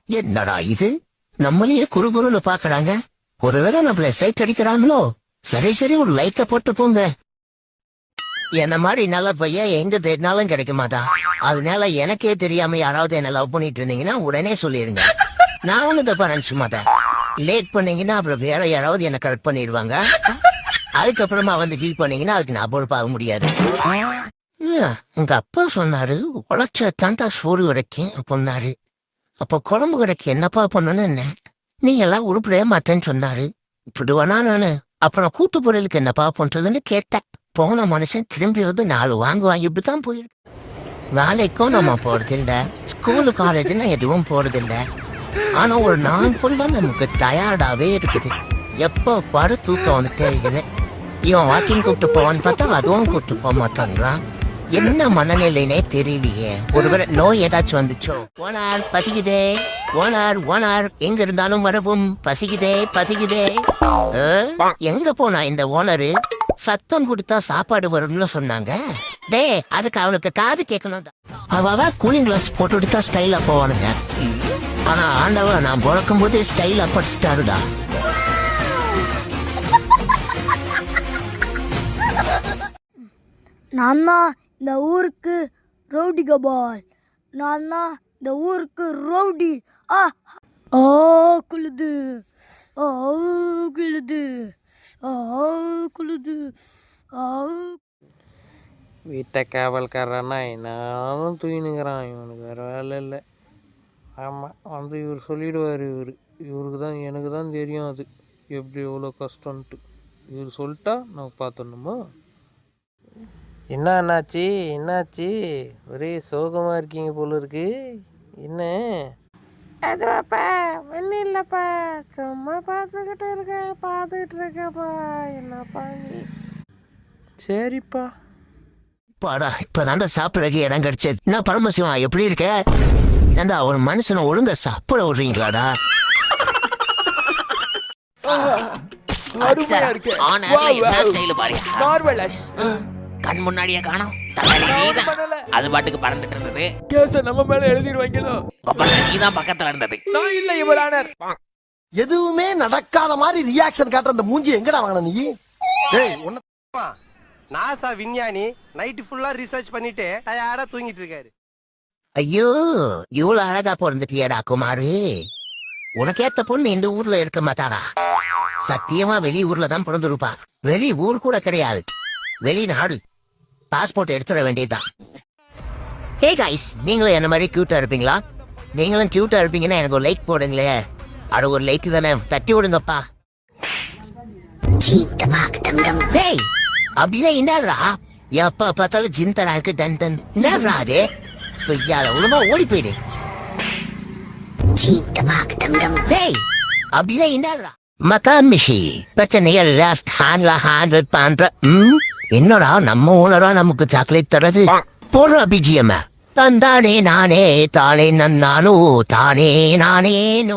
என்னடா இது, நம்மளையே குறுகுறுன்னு பாக்குறாங்க. ஒருவேளை நம்மள சைட் அடிக்கிறாங்களோ? சரி சரி, ஒரு லைக்க போட்டு போங்க. என்ன மாதிரி நல்ல பையன் எங்க தேடினாலும் கிடைக்க மாட்டான். அதனால எனக்கே தெரியாம யாராவது என்ன லவ் பண்ணிட்டு இருந்தீங்கன்னா உடனே சொல்லிருங்க. நான் ஒண்ணு தப்பா நினைச்சு மாட்டேன். லேட் பண்ணீங்கன்னா அப்புறம் வேற யாராவது என்ன கரெக்ட் பண்ணிடுவாங்க. அதுக்கப்புறமா வந்து ஃபீல் பண்ணீங்கன்னா அதுக்கு நான் பொறுப்பாக முடியாது. உங்க அப்பா சொன்னாரு, உழைச்ச தாண்டா சோறு வரைக்கும் பொண்ணாரு. அப்போ குழம்பு கடைக்கு என்னப்பா பண்ணணும்னு என்ன, நீ எல்லாம் உருப்படியே மாட்டேன்னு சொன்னாரு. இப்படிவானா நானு அப்புறம் கூட்டு பொருளுக்கு என்னப்பா பண்றதுன்னு கேட்டேன். போன மனுஷன் திரும்பி வந்து 4 வாங்குவாங்க. இப்படித்தான் போயிருக்கு. வேலைக்கும் நம்ம போறதில்ல, ஸ்கூலு காலேஜ்னா எதுவும் போறதில்ல. ஆனா ஒரு நாள் ஃபுல்லா நமக்கு டயர்டாவே இருக்குது. எப்போ பாரு தூக்கம் வந்துட்டே இருக்குது. இவன் வாக்கிங் கூப்பிட்டு போவான்னு பார்த்தா அதுவும் கூப்பிட்டு போக மாட்டான்றான். என்ன மனநிலைனே தெரியலையே. ஒருவேளை நோய் ஏதாச்சும் வந்துச்சோ? ஓனார் பசிக்குதே, ஓனார் எங்க இருந்தாலும் வரவும் பசிக்குதே. எங்க போனா இந்த ஓனரு? சத்தம் கொடுத்தா சாப்பாடு வரும்னு சொன்னாங்க. டே, அதுக்கு அவனுக்கு காது கேட்கணும். அவ கூலிங் கிளாஸ் போட்டு தான் ஸ்டைலா போவானுங்க. ஆனா ஆண்டவா, நான் பிறக்கும் போதே ஸ்டைலா படிச்சுட்டாருடா. நான் தான் இந்த ஊருக்கு ரவுடி கபால். நான் தான் இந்த ஊருக்கு ரவுடி. குளுது, குளுது, குளுது. வீட்டை காவல்காரனா என்னாலும் தூயினுங்கிறான். இவனுக்கு வேறு வேலை இல்லை. ஆமாம், வந்து இவர் சொல்லிடுவார். இவருக்கு தான், எனக்கு தான் தெரியும் அது எப்படி எவ்வளோ கஷ்டன்ட்டு. இவர் சொல்லிட்டா நான் பார்த்துடணுமா? என்னாச்சு? ஒரே சோகமாக இருக்கீங்க போல இருக்கு. என்ன? அதுவாப்பா ஒன்றும் இல்லைப்பா, சும்மா பார்த்துக்கிட்டு இருக்கேன்ப்பா. என்னப்பா நீ? சரிப்பா. பாடா, இப்பதாண்டா சாப்பிடறதுக்கு இடம் கிடைச்சது. என்ன பரமசிவம், எப்படி இருக்க? ஏண்டா ஒரு மனுஷனை ஒழுங்கா சாப்பிட விடுறீங்களாடா? கண் முன்னாடியே காணோம். அது பாட்டுக்கு பறந்துட்டு இருந்தது. கேஸ நம்ம மேல எழுதிடுவாங்களோ? நீதான் பக்கத்துல இருந்தது. நான் இல்லை யுவரானர். எதுவுமே நடக்காத மாதிரி ரியாக்ஷன் காட்டுற அந்த மூஞ்சி எங்கடா வாங்கின நீ? நாசா விஞ்ஞானி நைட் ஃபுல்லா ரிசர்ச் பண்ணிட்டு டயர்டா தூங்கிட்டு இருக்காரு. ஐயோ, இவ்வளவு அழகா பிறந்துட்டியடா குமாரு. உனக்கேத்த பொண்ணு இந்த ஊர்ல இருக்க மாட்டாரா? சத்தியமா வெளி ஊர்ல தான் பிறந்திருப்பா. வெளி ஊர் கூட கிடையாது, வெளிநாடு. பாஸ்போர்ட் எடுத்துட வேண்டியதுதான். ஹே கைஸ், நீங்களும் என்ன மாதிரி கியூட்டா இருப்பீங்களா? நீங்களும் கியூட்டா இருப்பீங்கன்னா எனக்கு ஒரு லைக் போடுங்களே. அது ஒரு லைக் தானே, தட்டி விடுங்கப்பா. டேய், அப்படிதான் இண்டாதுரா. எப்ப பார்த்தாலும் ஜிந்தரா இருக்கு. டன் டன் என்னடா அது? ஒழுங்கா ஓடி போயிடு. டேய், அப்படிதான் இண்டாதுரா. மகாமிஷி பிரச்சனைகள் லெஃப்ட் ஹேண்ட்ல ஹேண்டில் பண்ற. என்னடா நம்ம ஓனரா நமக்கு சாக்லேட் தரது? போடுற பிஜிஎம். தந்தானே நானே தானே நன்னானோ தானே நானே நோ.